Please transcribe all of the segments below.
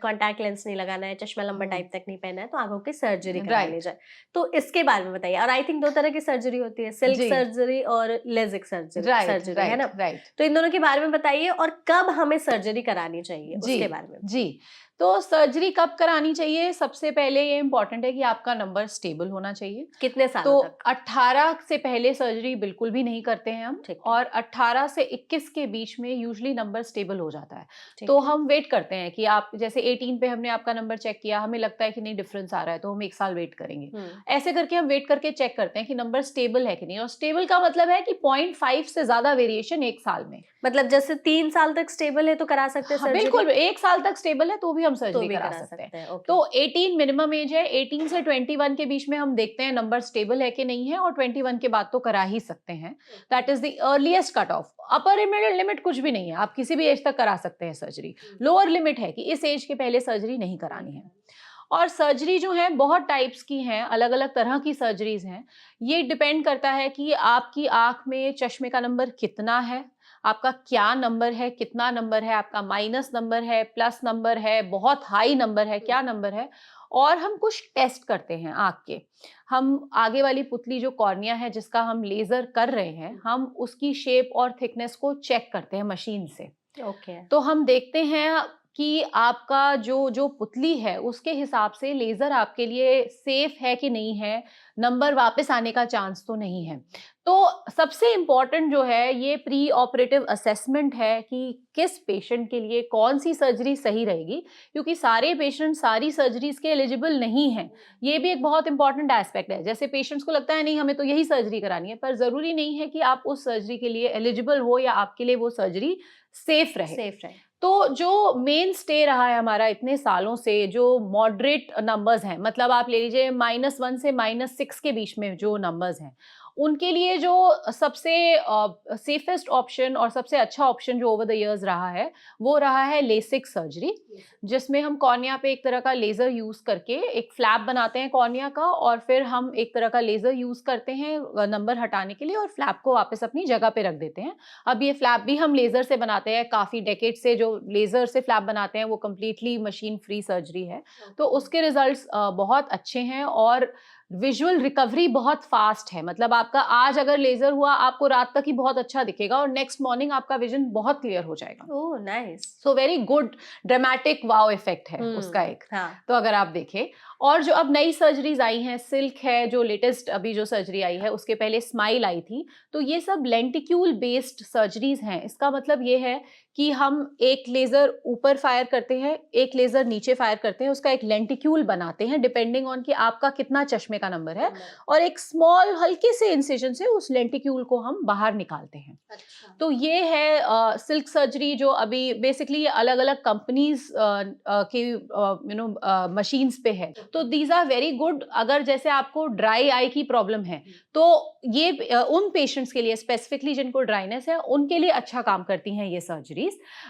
Contact lens नहीं लगाना है, चश्मा लंबा टाइप तक नहीं पहनना है, तो आंखों की सर्जरी करा ली राइट। जाए। तो इसके बारे में बताइए। और आई थिंक 2 तरह की सर्जरी होती है, सिल्क जी। सर्जरी और लेज़िक सर्जरी राइट, सर्जरी, है राइट, ना? राइट। तो इन दोनों के बारे में बताइए और कब हमें सर्जरी करानी चाहिए, जी, उसके बारे में। जी। तो सर्जरी कब करानी चाहिए? सबसे पहले ये इम्पोर्टेंट है कि आपका नंबर स्टेबल होना चाहिए। कितने तो सालों तक? 18 से पहले सर्जरी बिल्कुल भी नहीं करते हैं हम, ठीक है, और 18 से 21 के बीच में यूजुअली नंबर स्टेबल हो जाता है। तो ठीक है। हम वेट करते हैं कि आप जैसे 18 पे हमने आपका नंबर चेक किया, हमें लगता है कि नहीं डिफरेंस आ रहा है, तो हम 1 साल वेट करेंगे। हुँ। ऐसे करके हम वेट करके चेक करते हैं कि नंबर स्टेबल है कि नहीं, और स्टेबल का मतलब है कि 0.5 से ज़्यादा वेरिएशन 1 साल में। मतलब जैसे 3 साल तक स्टेबल है तो करा सकते हैं हाँ, सर्जरी? बिल्कुल, 1 साल तक स्टेबल है तो भी हम तो सर्जरी भी करा करा सकते हैं। सकते हैं, ओके। तो 18 मिनिमम एज है, 18 से 21 के बीच में हम देखते हैं नंबर स्टेबल है कि नहीं है, और 21 के बाद तो करा ही सकते हैं। That is the earliest cut off. Upper limit कुछ भी नहीं है, आप किसी भी एज तक करा सकते हैं सर्जरी। लोअर लिमिट है कि इस एज के पहले सर्जरी नहीं करानी है। और सर्जरी जो है बहुत टाइप्स की हैं, अलग-अलग तरह की सर्जरीज़ हैं। ये डिपेंड करता है कि आपकी आँख में चश्मे का नंबर कितना है, आपका क्या नंबर है, कितना नंबर है, आपका माइनस नंबर है, प्लस नंबर है, बहुत हाई नंबर है, क्या नंबर है। और हम कुछ टेस्ट करते हैं आँख के। हम आगे वाली पुतली जो कॉर्निया है जिसका हम लेज़र कर रहे हैं, हम उसकी शेप और थिकनेस को चेक करते हैं मशीन से। ओके। तो हम देखते हैं कि आपका जो जो पुतली है उसके हिसाब से लेज़र आपके लिए सेफ है कि नहीं है, नंबर वापस आने का चांस तो नहीं है। तो सबसे इम्पोर्टेंट जो है ये प्री ऑपरेटिव असेसमेंट है कि किस पेशेंट के लिए कौन-सी सर्जरी सही रहेगी, क्योंकि सारे पेशेंट सारी सर्जरीज़ के एलिजिबल नहीं हैं। ये भी एक बहुत इम्पोर्टेंट एस्पेक्ट है। जैसे पेशेंट्स को लगता है नहीं हमें तो यही सर्जरी करानी है, पर ज़रूरी नहीं है कि आप उस सर्जरी के लिए एलिजिबल हो या आपके लिए वो सर्जरी सेफ रहे। सेफ रहे। तो जो मेन स्टे रहा है हमारा इतने सालों से, जो मॉडरेट नंबर्स हैं, मतलब आप ले लीजिए -1 से -6 के बीच में जो नंबर्स हैं, उनके लिए जो सबसे सेफेस्ट ऑप्शन और सबसे अच्छा ऑप्शन जो ओवर द इयर्स रहा है, वो रहा है लेसिक सर्जरी, जिसमें हम कॉर्निया पे एक तरह का लेज़र यूज़ करके एक फ्लैप बनाते हैं कॉर्निया का, और फिर हम एक तरह का लेज़र यूज़ करते हैं नंबर हटाने के लिए, और फ्लैप को वापस अपनी जगह पे रख देते हैं। अब ये फ्लैप भी हम लेज़र से बनाते हैं, काफ़ी डेकेड से जो लेज़र से फ्लैप बनाते हैं वो कंप्लीटली मशीन फ्री सर्जरी है। तो उसके रिज़ल्ट्स बहुत अच्छे हैं, और विजुअल रिकवरी बहुत फ़ास्ट है। मतलब आपका आज अगर लेज़र हुआ, आपको रात तक ही बहुत अच्छा दिखेगा और नेक्स्ट मॉर्निंग आपका विज़न बहुत क्लियर हो जाएगा। Oh! Nice. So very good dramatic wow effect है उसका एक। हाँ। तो अगर आप देखें, और जो अब नई सर्जरीज आई हैं, सिल्क है जो लेटेस्ट अभी जो सर्जरी आई है, उसके पहले स्माइल आई थी, तो ये सब लेंटिक्यूल बेस्ड सर्जरीज हैं। इसका मतलब ये है कि हम एक लेजर ऊपर फायर करते हैं, एक लेजर नीचे फायर करते हैं, उसका एक लेंटिक्यूल बनाते हैं डिपेंडिंग ऑन कि आपका कितना चश्मे का नंबर है, और एक स्मॉल हल्के से इंसिजन से उस लेंटिक्यूल को हम बाहर निकालते हैं। अच्छा। तो ये है सिल्क सर्जरी, जो अभी बेसिकली अलग-अलग कंपनीज़ के मशीन्स पे है। तो दीज़ आर वेरी गुड। अगर जैसे आपको ड्राई आई की प्रॉब्लम है, तो ये उन पेशेंट्स के लिए स्पेसिफिकली जिनको ड्राइनेस है, उनके लिए अच्छा काम करती हैं ये सर्जरीज़।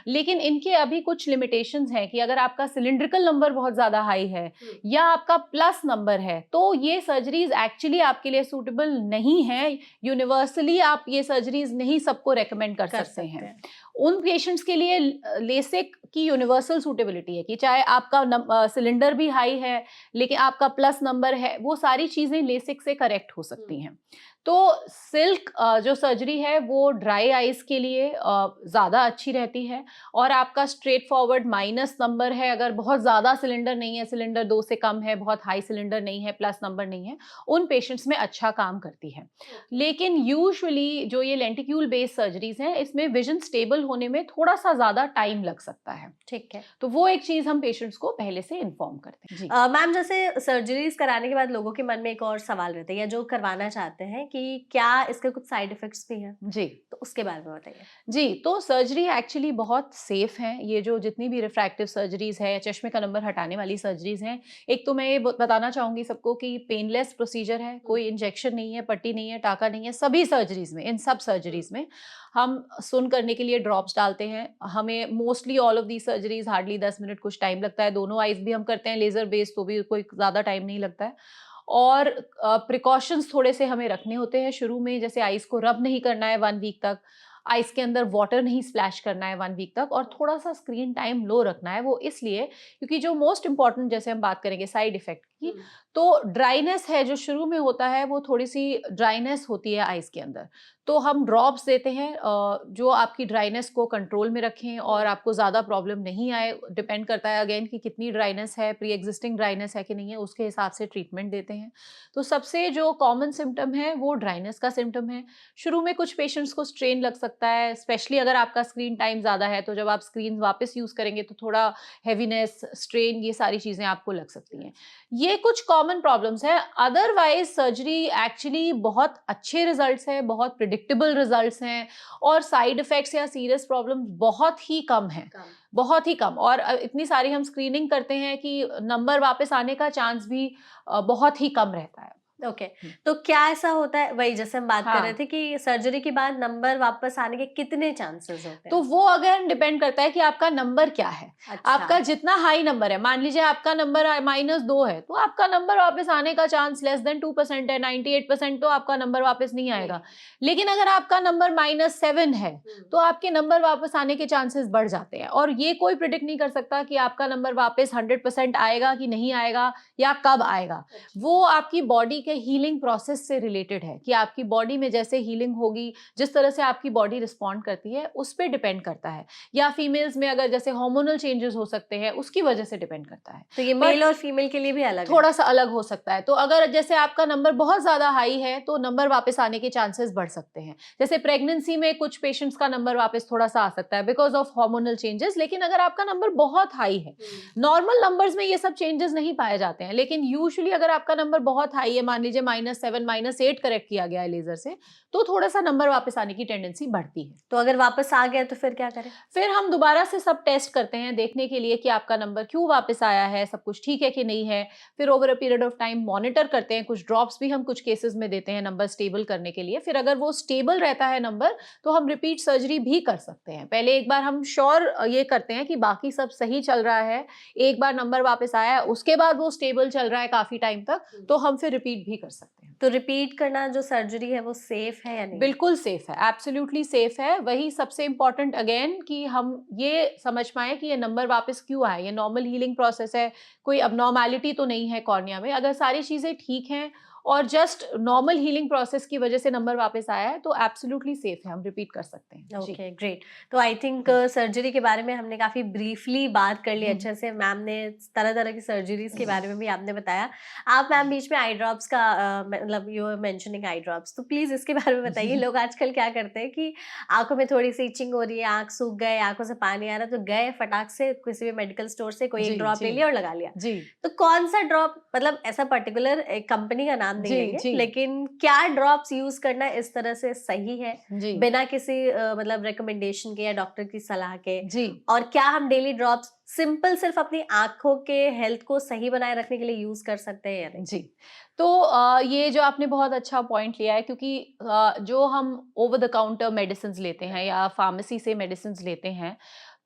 लेकिन इनके अभी कुछ लिमिटेशंस हैं कि अगर आपका सिलिंड्रिकल नंबर बहुत ज़्यादा हाई है या आपका प्लस नंबर है, तो ये सर्जरीज़ एक्चुअली आपके लिए सूटेबल नहीं है। यूनिवर्सली आप ये सर्जरीज़ नहीं सबको रेकमेंड कर कर सकते सकते हैं। हैं। उन पेशेंट्स के लिए लेसिक की यूनिवर्सल सूटेबिलिटी है कि चाहे आपका सिलेंडर भी हाई है, लेकिन आपका प्लस नंबर है, वो सारी चीज़ें लेसिक से करेक्ट हो सकती हैं। तो सिल्क जो सर्जरी है वो ड्राई आइज़ के लिए ज़्यादा अच्छी रहती है, और आपका स्ट्रेट फॉरवर्ड माइनस नंबर है, अगर बहुत ज़्यादा सिलेंडर नहीं है, सिलेंडर 2 से कम है, बहुत हाई सिलेंडर नहीं है, प्लस नंबर नहीं है, उन पेशेंट्स में अच्छा काम करती है। लेकिन यूजुअली जो ये लेंटिक्यूल बेस्ड सर्जरीज़ हैं, इसमें विज़न स्टेबल होने में थोड़ा-सा ज़्यादा टाइम लग सकता है। ठीक है। तो वो एक चीज़ हम पेशेंट्स को पहले से इन्फॉर्म करते हैं। जी। मैम जैसे सर्जरीज़ कराने के बाद लोगों के मन में एक और सवाल रहता है या जो करवाना चाहते हैं कि क्या इसके कुछ साइड इफ़ेक्ट्स भी हैं? जी। तो उसके बारे में बताइए। जी, तो सर्जरी एक्चुअली बहुत सेफ हैं। ये जो जितनी भी रिफ्रैक्टिव सर्जरीज़ है, चश्मे का नंबर हटाने वाली सर्जरीज़ हैं, एक तो मैं ये बताना चाहूँगी सबको कि पेनलेस प्रोसीजर है, कोई इंजेक्शन नहीं है, पट्टी नहीं है, टाँका नहीं है। सभी सर्जरीज़ में, इन सब सर्जरीज़ में हम सुन्न करने के लिए ड्रॉप्स डालते हैं। हमें mostly all of these surgeries hardly 10 minute कुछ टाइम लगता है। दोनों आइज़ भी हम करते हैं लेज़र बेस्ड, तो भी कोई ज़्यादा टाइम नहीं लगता है। और प्रिकॉशंस थोड़े से हमें रखने होते हैं शुरू में, जैसे आइज़ को रब नहीं करना है 1 वीक तक। आइस के अंदर वाटर नहीं स्प्लैश करना है 1 वीक तक, और थोड़ा सा स्क्रीन टाइम लो रखना है। वो इसलिए क्योंकि जो मोस्ट इंपॉर्टेंट, जैसे हम बात करेंगे साइड इफेक्ट की, तो ड्राइनेस है जो शुरू में होता है, वो थोड़ी सी ड्राइनेस होती है आइस के अंदर। तो हम ड्रॉप्स देते हैं जो आपकी ड्राइनेस को कंट्रोल में रखें और आपको ज़्यादा प्रॉब्लम नहीं आए। डिपेंड करता है अगेन कि कितनी ड्राइनेस है, प्री एग्जिस्टिंग ड्राइनेस है कि नहीं है, उसके हिसाब से ट्रीटमेंट देते हैं। तो सबसे जो कॉमन सिम्टम है वो ड्राइनेस का सिम्टम है। शुरू में कुछ पेशेंट्स को स्ट्रेन लग सकता है, स्पेशली अगर आपका स्क्रीन टाइम ज़्यादा है, तो जब आप स्क्रीन वापस यूज़ करेंगे तो थोड़ा हैवीनेस, स्ट्रेन, ये सारी चीज़ें आपको लग सकती हैं। ये कुछ कॉमन प्रॉब्लम्स हैं। अदरवाइज सर्जरी एक्चुअली बहुत अच्छे रिजल्ट्स हैं, बहुत प्रिडिक्टेबल रिजल्ट्स हैं, और साइड इफेक्ट्स या सीरियस प्रॉब्लम बहुत ही कम हैं, बहुत ही कम। और इतनी सारी हम स्क्रीनिंग करते हैं कि नंबर वापस आने का चांस भी बहुत ही कम रहता है। ओके। तो क्या ऐसा होता है, वही जैसे हम बात कर रहे हाँ। थे कि सर्जरी के बाद नंबर वापस आने के कितने चांसेस होते तो हैं? वो अगर डिपेंड करता है कि आपका नंबर क्या है। अच्छा। आपका जितना हाई नंबर है, मान लीजिए आपका नंबर -2 है, तो आपका नंबर वापस आने का चांस लेस देन 2% है, 98% तो आपका नंबर वापस नहीं आएगा। लेकिन अगर आपका नंबर -7 है, तो आपके नंबर वापस आने के चांसेस बढ़ जाते हैं। और ये कोई प्रिडिक्ट नहीं कर सकता कि आपका नंबर वापस 100% आएगा कि नहीं आएगा, या कब आएगा। वो आपकी बॉडी के हीलिंग प्रोसेस से रिलेटेड है कि आपकी बॉडी में जैसे हीलिंग होगी, जिस तरह से आपकी बॉडी रिस्पॉन्ड करती है, उस पे डिपेंड करता है। या फीमेल्स में अगर जैसे हार्मोनल चेंजेस हो सकते हैं, उसकी वजह से डिपेंड करता है। तो ये मेल और फीमेल के लिए भी अलग है? थोड़ा सा अलग हो सकता है। तो अगर जैसे आपका नंबर बहुत ज्यादा हाई है, तो नंबर वापस आने के चांसेस बढ़ सकते हैं। जैसे प्रेगनेंसी में कुछ पेशेंट्स का नंबर वापस थोड़ा सा आ सकता है बिकॉज ऑफ हार्मोनल चेंजेस। लेकिन अगर आपका नंबर बहुत हाई है, नॉर्मल नंबर्स में ये सब चेंजेस नहीं पाए जाते हैं, लेकिन यूजुअली अगर आपका नंबर बहुत हाई है, मान लीजिए -7 -8 करेक्ट किया गया है लेजर से, तो थोड़ा सा नंबर वापस आने की टेंडेंसी बढ़ती है। तो अगर वापस आ गया तो फिर क्या करें? फिर हम दोबारा से सब टेस्ट करते हैं देखने के लिए कि आपका नंबर क्यों वापस आया है, सब कुछ ठीक है कि नहीं है। फिर over a period of time monitor करते हैं, कुछ ड्रॉप्स भी हम कुछ केसेस में देते हैं नंबर स्टेबल करने के लिए। फिर अगर वो स्टेबल रहता है नंबर, तो हम रिपीट सर्जरी भी कर सकते हैं। पहले एक बार हम श्योर ये करते हैं कि बाकी सब सही चल रहा है, एक बार नंबर वापस आया है, उसके बाद वो स्टेबल चल रहा है काफी टाइम तक, तो हम फिर रिपीट भी कर सकते हैं। तो रिपीट करना जो सर्जरी है वो सेफ है या नहीं? बिल्कुल सेफ है, एब्सोल्युटली सेफ है। वही सबसे इंपॉर्टेंट अगेन कि हम ये समझ पाएं कि ये नंबर वापस क्यों आए। ये नॉर्मल हीलिंग प्रोसेस है, कोई अबनॉर्मैलिटी तो नहीं है कॉर्निया में। अगर सारी चीजें ठीक हैं और जस्ट नॉर्मल हीलिंग प्रोसेस की वजह से नंबर वापस आया है, तो एब्सोल्युटली सेफ है, हम रिपीट कर सकते हैं। जी। Okay, great. तो आई थिंक सर्जरी के बारे में हमने काफ़ी ब्रीफली बात कर ली अच्छे से। मैम ने तरह-तरह की सर्जरीज़ के बारे में भी आपने बताया। आप मैम बीच में आई ड्रॉप्स का मतलब you were mentioning eye drops, तो प्लीज़ इसके बारे में बताइए। लोग आजकल क्या करते हैं कि आँखों में थोड़ी-सी इचिंग हो रही है, आँख सूख गए, आँखों से पानी आ रहा है, तो गए फटाक से किसी भी मेडिकल स्टोर से कोई एक जी, ड्रॉप ले जी, लिया और लगा लिया। जी, तो कौन-सा ड्रॉप, मतलब ऐसा पर्टिकुलर एक कंपनी का नाम नहीं जी, लेंगे, जी, लेकिन क्या ड्रॉप्स यूज़ करना इस तरह से सही है? जी, बिना किसी मतलब रिकमेंडेशन के या डॉक्टर की सलाह के? जी। और क्या हम डेली ड्रॉप्स सिंपल सिर्फ अपनी आँखों के हेल्थ को सही बनाए रखने के लिए यूज़ कर सकते हैं या नहीं? जी। तो ये जो आपने बहुत अच्छा पॉइंट लिया है, क्योंकि जो हम ओवर द काउंटर मेडिसिन्स लेते हैं या फार्मेसी से मेडिसिन्स लेते हैं,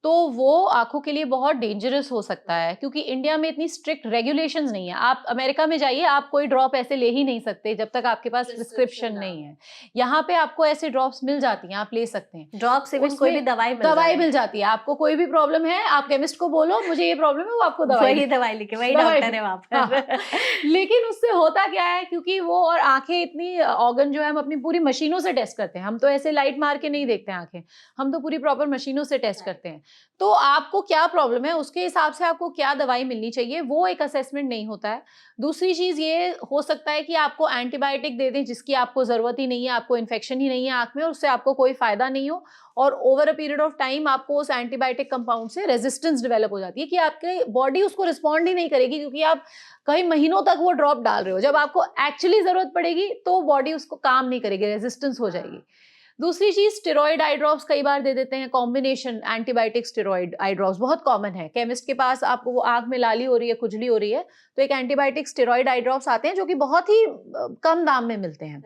तो वो आँखों के लिए बहुत डेंजरस हो सकता है, क्योंकि इंडिया में इतनी स्ट्रिक्ट रेगुलेशंस नहीं है। आप अमेरिका में जाइए, आप कोई ड्रॉप ऐसे ले ही नहीं सकते जब तक आपके पास प्रिस्क्रिप्शन नहीं है। यहाँ पे आपको ऐसे ड्रॉप्स मिल जाती हैं, आप ले सकते हैं। ड्रॉप्स इवन कोई भी उसमें दवाई मिल दवाई जाए। मिल जाती है, आपको कोई भी प्रॉब्लम है, आप केमिस्ट को बोलो मुझे ये प्रॉब्लम है, वो आपको दवाई वही दवाई लिखे, वही दवाई डॉक्टर है वहाँ हाँ, पर। लेकिन उससे होता क्या है, क्योंकि वो और आँखें इतनी ऑर्गन जो है हम अपनी पूरी मशीनों से टेस्ट करते हैं। हम तो ऐसे लाइट मार के नहीं देखते हैं आँखें, हम तो पूरी प्रॉपर मशीनों से टेस्ट करते हैं। तो आपको क्या प्रॉब्लम है, उसके हिसाब से आपको क्या दवाई मिलनी चाहिए, वो एक असेसमेंट नहीं होता है। दूसरी चीज़ ये हो सकता है कि आपको एंटीबायोटिक दे दें जिसकी आपको ज़रूरत ही नहीं है, आपको इन्फेक्शन ही नहीं है आँख में और उससे आपको कोई फ़ायदा नहीं हो, और over a period of time आपको उस एंटीबायोटिक कंपाउंड से रेजिस्टेंस डेवलप हो जाती है कि आपकी बॉडी उसको रिस्पॉन्ड ही नहीं करेगी, क्योंकि आप कई महीनों तक वो ड्रॉप डाल रहे हो। जब आपको एक्चुअली ज़रूरत पड़ेगी तो बॉडी उसको काम नहीं करेगी, रेजिस्टेंस हो जाएगी। दूसरी चीज़, स्टेरॉइड आई ड्रॉप्स कई बार दे देते हैं, combination antibiotic steroid eye drops बहुत कॉमन है। केमिस्ट के पास आपको वो आँख में लाली हो रही है, खुजली हो रही है, तो एक एंटीबायोटिक स्टेरॉइड आई ड्रॉप्स आते हैं जो कि बहुत ही कम दाम में मिलते हैं।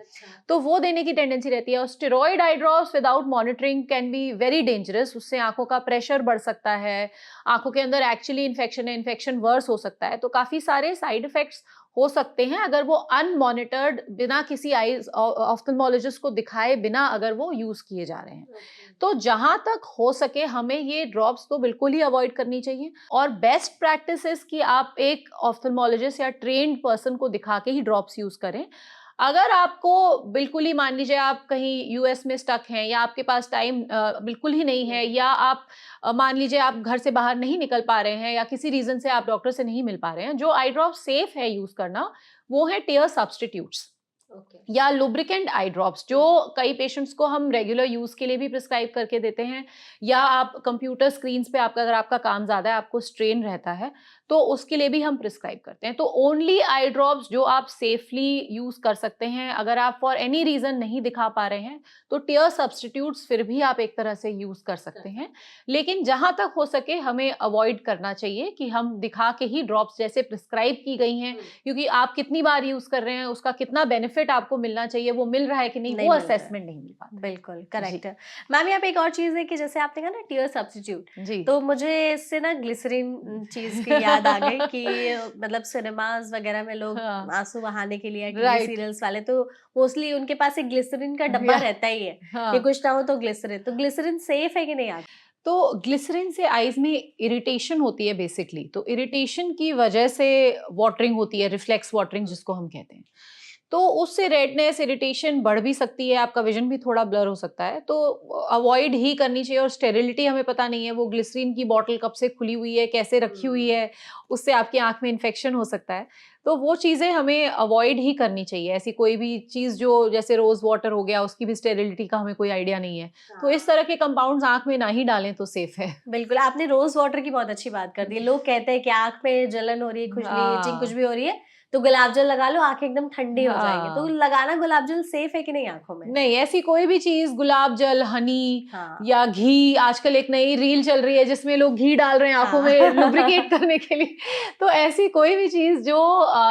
तो वो देने की टेंडेंसी रहती है। और steroid eye drops without monitoring can be very dangerous. उससे आँखों का प्रेशर बढ़ सकता है, आँखों के अंदर एक्चुअली इन्फेक्शन है, इन्फेक्शन वर्स हो सकता है। तो काफ़ी सारे साइड इफेक्ट्स हो सकते हैं अगर वो अनमॉनिटर्ड बिना किसी आईज ऑफ्थल्मोलॉजिस्ट को दिखाए बिना अगर वो यूज किए जा रहे हैं। तो जहां तक हो सके हमें ये ड्रॉप्स तो बिल्कुल ही अवॉइड करनी चाहिए, और बेस्ट प्रैक्टिस इज कि आप एक ऑफ्थल्मोलॉजिस्ट या ट्रेन्ड पर्सन को दिखा के ही ड्रॉप्स यूज करें। अगर आपको बिल्कुल ही, मान लीजिए आप कहीं यूएस में स्टक हैं या आपके पास टाइम बिल्कुल ही नहीं है, या आप मान लीजिए आप घर से बाहर नहीं निकल पा रहे हैं या किसी रीजन से आप डॉक्टर से नहीं मिल पा रहे हैं, जो आई ड्रॉप सेफ है यूज करना वो है टेयर सब्स्टिट्यूट्स या लुब्रिकेंट आई ड्रॉप्स, जो कई पेशेंट्स को हम रेगुलर यूज के लिए भी प्रिस्क्राइब करके देते हैं, या आप कंप्यूटर स्क्रीन्स पे आपका, अगर आपका काम ज्यादा है, आपको स्ट्रेन रहता है, तो उसके लिए भी हम प्रिस्क्राइब करते हैं। तो ओनली आई ड्रॉप्स जो आप सेफली यूज कर सकते हैं। अगर आप फॉर एनी रीजन नहीं दिखा पा रहे हैं तो टेयर सब्स्टिट्यूट्स फिर भी आप एक तरह से यूज कर सकते हैं, लेकिन जहां तक हो सके हमें अवॉइड करना चाहिए कि हम दिखा के ही ड्रॉप्स जैसे प्रिस्क्राइब की गई हैं, क्योंकि आप कितनी बार यूज कर रहे हैं, उसका कितना बेनिफिट आपको मिलना चाहिए, वो मिल रहा है कि नहीं, नहीं वो मिल रहा है। असेसमेंट नहीं मिल पाता। बिल्कुल करेक्ट है मैम। यहाँ पे एक और चीज है कि जैसे आपने कहा ना टीयर सब्स्टिट्यूट, जी। तो मुझे इससे ना ग्लिसरीन चीज की याद आ गई कि मतलब सिनेमाज वगैरह में लोग हाँ, आंसू बहाने के लिए टीवी राइट, सीरियल्स वाले तो मोस्टली उनके पास एक ग्लिसरीन का डब्बा रहता ही है कि हाँ। कुछ ना हो तो ग्लिसरीन। तो ग्लिसरीन सेफ है कि नहीं आप? तो ग्लिसरीन से आईज में इरिटेशन होती है बेसिकली, तो इरिटेशन की वजह से वाटरिंग होती है, रिफ्लेक्स वाटरिंग जिसको हम कहते हैं। तो उससे रेडनेस, इरिटेशन बढ़ भी सकती है, आपका विजन भी थोड़ा ब्लर हो सकता है, तो अवॉइड ही करनी चाहिए। और स्टेरिलिटी हमें पता नहीं है, वो ग्लिसरीन की बॉटल कब से खुली हुई है, कैसे रखी हुई है, उससे आपकी आंख में इन्फेक्शन हो सकता है। तो वो चीज़ें हमें अवॉइड ही करनी चाहिए। ऐसी कोई भी चीज़ जो जैसे रोज़ वाटर हो गया, उसकी भी स्टेरिलिटी का हमें कोई आइडिया नहीं है। तो इस तरह के कंपाउंड्स आँख में ना ही डालें तो सेफ है। बिल्कुल, आपने रोज़ वाटर की बहुत अच्छी बात कर दी है। लोग कहते हैं कि आँख में जलन हो रही है, खुजली, इचिंग कुछ हाँ, भी हो रही है, तो गुलाब जल लगा लो, आँखें एकदम ठंडी हो जाएँगी। तो हाँ। लगाना गुलाब जल सेफ है कि नहीं आँखों में? नहीं, ऐसी कोई भी चीज़, गुलाब जल, हनी हाँ, या घी, आजकल एक नई रील चल रही है जिसमें लोग घी डाल रहे हैं आँखों हाँ। में लुब्रिकेट करने के लिए। तो ऐसी कोई भी चीज़ जो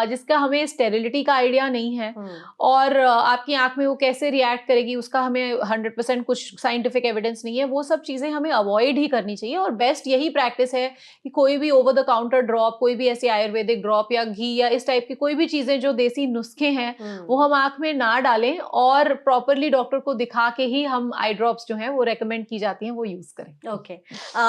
जिसका हमें स्टेरिलिटी का आइडिया नहीं है, हुँ, और आपकी आँख में वो कैसे रिएक्ट करेगी उसका हमें 100% कुछ साइंटिफिक एविडेंस नहीं है, वो सब चीज़ें हमें अवॉइड ही करनी चाहिए। और बेस्ट यही प्रैक्टिस है कि कोई भी ओवर द काउंटर ड्रॉप, कोई भी ऐसी आयुर्वेदिक ड्रॉप या घी या इस टाइप की कोई भी चीज़ें जो देसी नुस्खे हैं, वो हुँ। हम आँख में ना डालें, और प्रॉपरली डॉक्टर को दिखा के ही हम आई ड्रॉप्स जो हैं वो रेकमेंड की जाती हैं, वो यूज़ करें। ओके।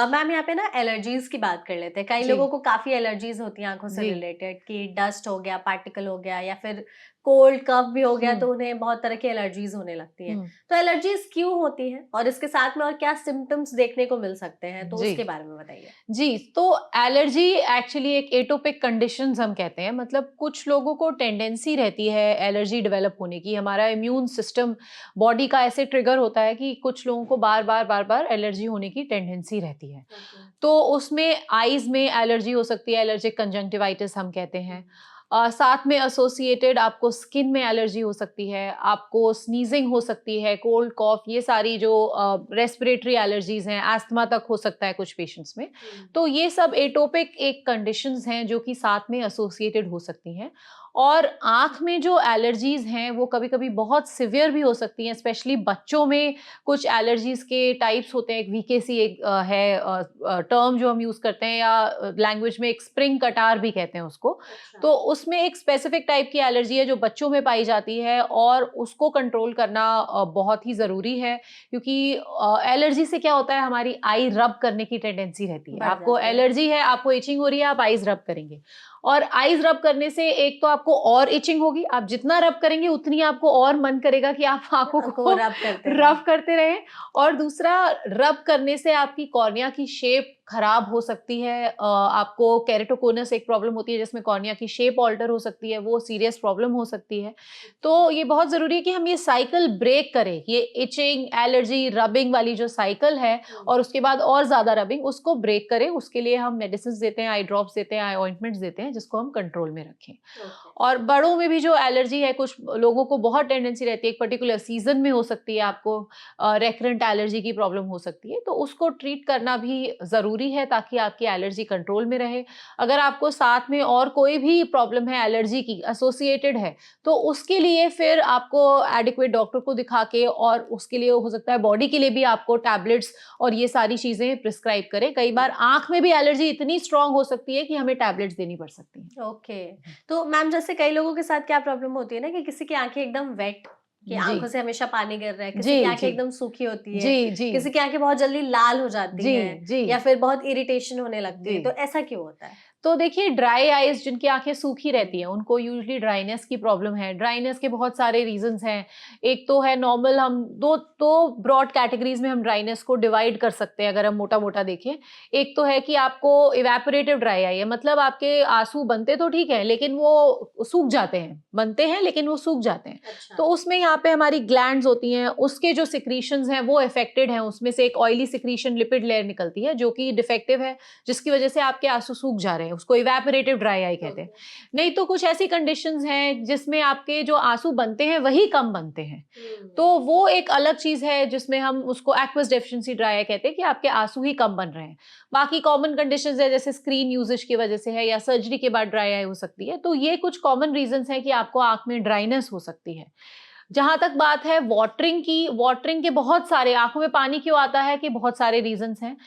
मैम यहाँ पे ना एलर्जीज़ की बात कर लेते हैं। कई जी, लोगों को काफ़ी एलर्जीज़ होती हैं आँखों से जी। रिलेटेड कि डस्ट हो गया, पार्टिकल हो गया या फिर कोल्ड, कफ भी हो गया हुँ, तो उन्हें बहुत तरह की एलर्जीज़ होने लगती हैं। हुँ। तो एलर्जीज़ क्यों होती हैं? और इसके साथ में और क्या सिम्पटम्स देखने को मिल सकते हैं? तो जी। उसके बारे में बताइए। जी, तो एलर्जी एक्चुअली एक एटोपिक कंडीशंस हम कहते हैं। मतलब कुछ लोगों को टेंडेंसी रहती है एलर्जी डेवलप होने की। हमारा इम्यून सिस्टम बॉडी का ऐसे ट्रिगर होता है कि कुछ लोगों को बार-बार, बार-बार एलर्जी होने की टेंडेंसी रहती है। ओके। तो उसमें आईज़ में एलर्जी हो सकती है, एलर्जिक कंजंक्टिवाइटिस हम कहते हैं। साथ में एसोसिएटेड आपको स्किन में एलर्जी हो सकती है, आपको स्नीज़िंग हो सकती है, कोल्ड, कॉफ, ये सारी जो रेस्पिरेटरी एलर्जीज़ हैं, अस्थमा तक हो सकता है कुछ पेशेंट्स में। तो ये सब एटोपिक एक कंडीशंस हैं जो कि साथ में एसोसिएटेड हो सकती हैं। और आँख में जो एलर्जीज़ हैं वो कभी-कभी बहुत सीवियर भी हो सकती हैं, स्पेशली बच्चों में कुछ एलर्जीज़ के टाइप्स होते हैं। एक वीकेसी एक टर्म जो हम यूज़ करते हैं, या लैंग्वेज में एक स्प्रिंग कटार भी कहते हैं उसको। अच्छा। तो उसमें एक स्पेसिफिक टाइप की एलर्जी है जो बच्चों में पाई जाती है, और उसको कंट्रोल करना बहुत ही ज़रूरी है, क्योंकि एलर्जी से क्या होता है, हमारी आई रब करने की टेंडेंसी रहती है। बढ़ आपको जाती है। एलर्जी है, आपको इचिंग हो रही है, आप आईज़ रब करेंगे, और आईज़ रब करने से एक तो आपको और इचिंग होगी, आप जितना रब करेंगे उतनी आपको और मन करेगा कि आप आँखों को को रब करते रहें। रब करते रहें। और दूसरा, रब करने से आपकी कॉर्निया की शेप खराब हो सकती है। आपको केरेटोकोनस एक प्रॉब्लम होती है जिसमें कॉर्निया की शेप ऑल्टर हो सकती है, वो सीरियस प्रॉब्लम हो सकती है। तो ये बहुत ज़रूरी है कि हम ये साइकिल ब्रेक करें, ये इचिंग, एलर्जी, रबिंग वाली जो साइकिल है, और उसके बाद और ज़्यादा रबिंग, उसको ब्रेक करें। उसके लिए हम मेडिसिन्स देते हैं, आई ड्रॉप्स देते हैं, आई ऑइंटमेंट्स देते हैं, जिसको हम कंट्रोल में रखें। ओके। और बड़ों में भी जो एलर्जी है, कुछ लोगों को बहुत टेंडेंसी रहती है, एक पर्टिकुलर सीज़न में हो सकती है, आपको रेकरेंट एलर्जी की प्रॉब्लम हो सकती है, तो उसको ट्रीट करना भी ज़रूरी ज़रूरी है ताकि आपकी एलर्जी कंट्रोल में रहे। अगर आपको साथ में और कोई भी प्रॉब्लम है एलर्जी की एसोसिएटेड है, तो उसके लिए फिर आपको एडिक्वेट डॉक्टर को दिखा के, और उसके लिए हो सकता है बॉडी के लिए भी आपको टैबलेट्स और ये सारी चीज़ें प्रिस्क्राइब करें। कई बार आँख में भी एलर्जी इतनी स्ट्रॉन्ग हो सकती है कि हमें टैबलेट्स देनी पड़ सकती हैं। ओके। तो मैम जैसे कई लोगों के साथ क्या प्रॉब्लम होती है ना कि किसी की आंखें एकदम वेट, कि जी। आंखों से हमेशा पानी गिर रहा है, किसी जी, की आंखें जी। एकदम सूखी होती है, जी, जी। किसी की आंखें बहुत जल्दी लाल हो जाती जी, हैं, जी। या फिर बहुत इरिटेशन होने लगती है, जी। तो ऐसा क्यों होता है? तो देखिए, ड्राई आईज जिनकी आंखें सूखी रहती हैं उनको यूजुअली ड्राइनेस की प्रॉब्लम है। ड्राइनेस के बहुत सारे रीजंस हैं। एक तो है नॉर्मल, हम दो ब्रॉड कैटेगरीज में हम ड्राइनेस को डिवाइड कर सकते हैं अगर हम मोटा मोटा देखें। एक तो है कि आपको इवेपोरेटिव ड्राई आई है, मतलब आपके आंसू बनते तो ठीक है लेकिन वो सूख जाते हैं, बनते हैं लेकिन वो सूख जाते हैं। अच्छा। तो उसमें यहाँ पे हमारी ग्लैंड्स होती हैं, उसके जो सिक्रीशंस हैं वो अफेक्टेड हैं। उसमें से एक ऑयली सिक्रीशन लिपिड लेयर निकलती है जो कि डिफेक्टिव है, जिसकी वजह से आपके आंसू सूख जा रहे हैं, उसको इवेपोरेटिव ड्राई आई कहते हैं। नहीं तो कुछ ऐसी कंडीशंस हैं जिसमें आपके जो आंसू बनते हैं वही कम बनते हैं, तो वो एक अलग चीज है जिसमें हम उसको एक्वस डेफिशिएंसी ड्राई आई कहते हैं कि आपके आंसू ही कम बन रहे हैं। बाकी कॉमन कंडीशंस है जैसे स्क्रीन यूजेज की वजह से है या सर्जरी के बाद ड्राई आई हो सकती है। तो ये कुछ कॉमन रीजंस हैं कि आपको आंख में ड्राइनेस हो सकती है। जहां तक बात है वाटरिंग की, वाटरिंग के बहुत सारे, आंखों में पानी क्यों आता है कि बहुत सारे रीजंस हैं।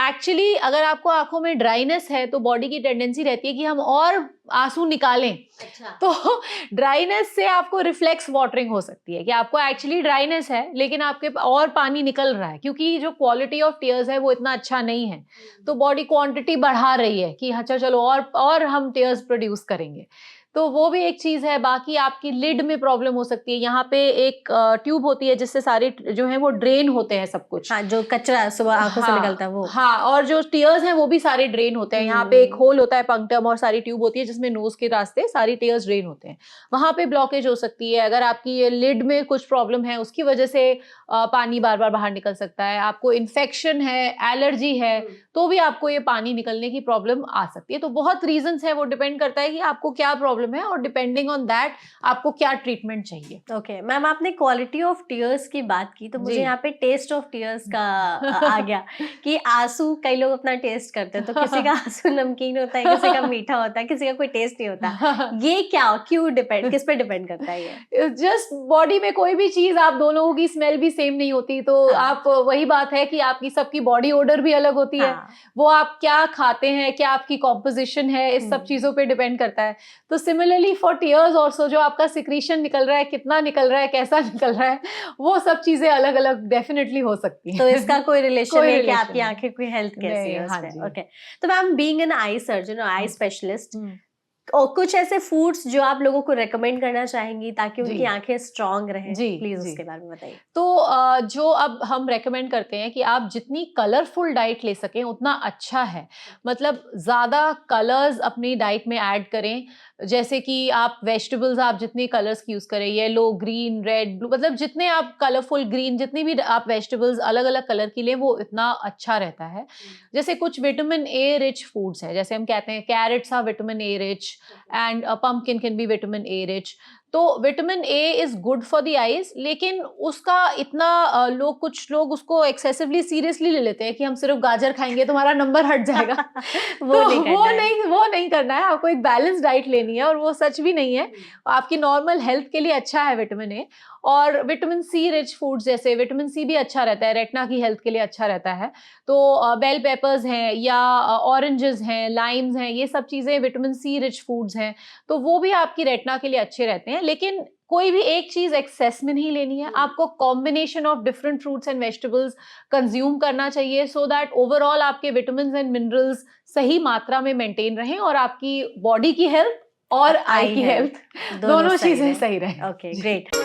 एक्चुअली अगर आपको आंखों में ड्राइनेस है तो बॉडी की टेंडेंसी रहती है कि हम और आंसू निकालें। अच्छा। तो ड्राइनेस से आपको रिफ्लेक्स वाटरिंग हो सकती है कि आपको एक्चुअली ड्राइनेस है लेकिन आपके और पानी निकल रहा है, क्योंकि जो क्वालिटी ऑफ टीयर्स है वो इतना अच्छा नहीं है, तो बॉडी क्वांटिटी बढ़ा रही है कि अच्छा चलो और हम टीयर्स प्रोड्यूस करेंगे, तो वो भी एक चीज है। बाकी आपकी लिड में प्रॉब्लम हो सकती है। यहाँ पे एक ट्यूब होती है जिससे सारे जो है वो ड्रेन होते हैं सब कुछ। हाँ, जो कचरा सुबह आंखों से हाँ, निकलता है वो। हाँ, और जो टीयर्स हैं वो भी सारे ड्रेन होते हैं। यहाँ पे एक होल होता है पंक्टम और सारी ट्यूब होती है जिसमें नोज के रास्ते सारी टीयर्स ड्रेन होते हैं, वहां पे ब्लॉकेज हो सकती है। अगर आपकी ये लिड में कुछ प्रॉब्लम है उसकी वजह से पानी बार बार बाहर निकल सकता है। आपको इन्फेक्शन है, एलर्जी है, तो भी आपको ये पानी निकलने की प्रॉब्लम आ सकती है। तो बहुत रीजंस है, वो डिपेंड करता है कि आपको क्या प्रॉब्लम है और डिपेंडिंग ऑन दैट आपको क्या ट्रीटमेंट चाहिए। ओके मैम, आपने क्वालिटी ऑफ टीयर्स की बात की तो मुझे जी। यहाँ पे टेस्ट ऑफ टीयर्स का आ गया कि आंसू कई लोग अपना टेस्ट करते हैं, तो किसी का आंसू नमकीन होता है, किसी का मीठा होता है, किसी का कोई टेस्ट नहीं होता। ये क्या, क्यों डिपेंड, किस पे डिपेंड करता है ये? जस्ट बॉडी में कोई भी चीज, आप दोनों की स्मेल भी सेम नहीं होती, तो हाँ। आप वही बात है कि आपकी सबकी बॉडी ओडर भी अलग होती है। हाँ। वो आप क्या खाते हैं, क्या आपकी कॉम्पोजिशन है, इस सब चीजों पे डिपेंड करता है। तो सिमिलरली फॉर टीयर्स ऑल्सो, जो आपका सिक्रीशन निकल रहा है, कितना निकल रहा है, कैसा निकल रहा है, वो सब चीजें अलग अलग डेफिनेटली हो सकती हैं। तो इसका कोई रिलेशन कोई है कि relation आपकी नहीं। आंखें की हेल्थ कैसी नहीं, है हाँ उसपे? जी। ओके। तो ma'am, being an eye surgeon और आई स्पेशलिस्ट, हम्म, और कुछ ऐसे फूड्स जो आप लोगों को रेकमेंड करना चाहेंगी ताकि जी। उनकी आंखें स्ट्रांग रहें, जी, प्लीज जी। उसके बारे में बताइए। तो जो अब हम रेकमेंड करते हैं कि आप जितनी कलरफुल डाइट ले सकें उतना अच्छा है। मतलब ज़्यादा कलर्स अपनी डाइट में ऐड करें, जैसे कि आप वेजिटेबल्स, आप जितने कलर्स की यूज़ करें, येलो, ग्रीन, रेड, ब्लू, मतलब जितने आप कलरफुल ग्रीन, जितनी भी आप वेजिटेबल्स अलग अलग कलर की लें वो इतना अच्छा रहता है। जैसे कुछ विटामिन ए रिच फूड्स हैं, जैसे हम कहते हैं carrots are vitamin A rich and pumpkin can be vitamin A rich। तो vitamin A is good for the eyes, लेकिन उसका इतना कुछ लोग उसको एक्सेसिवली सीरियसली ले लेते हैं कि हम सिर्फ गाजर खाएंगे तुम्हारा नंबर हट जाएगा। वो तो नहीं करना है। वो नहीं करना है। आपको एक बैलेंस डाइट लेनी है और वो सच भी नहीं है। आपकी नॉर्मल हेल्थ के लिए अच्छा है विटामिन ए। और विटामिन सी रिच फूड्स, जैसे विटामिन सी भी अच्छा रहता है, रेटिना की हेल्थ के लिए अच्छा रहता है। तो बेल पेपर्स हैं या ऑरेंजेस हैं, लाइम्स हैं, ये सब चीज़ें विटामिन सी रिच फूड्स हैं, तो वो भी आपकी रेटिना के लिए अच्छे रहते हैं। लेकिन कोई भी एक चीज एक्सेस में नहीं लेनी है, आपको combination of different fruits and vegetables consume करना चाहिए, सो दैट ओवरऑल आपके विटामिन एंड मिनरल्स सही मात्रा में मेंटेन रहें और आपकी बॉडी की हेल्थ और आई की हेल्थ दोनों चीजें सही रहें। Okay, great.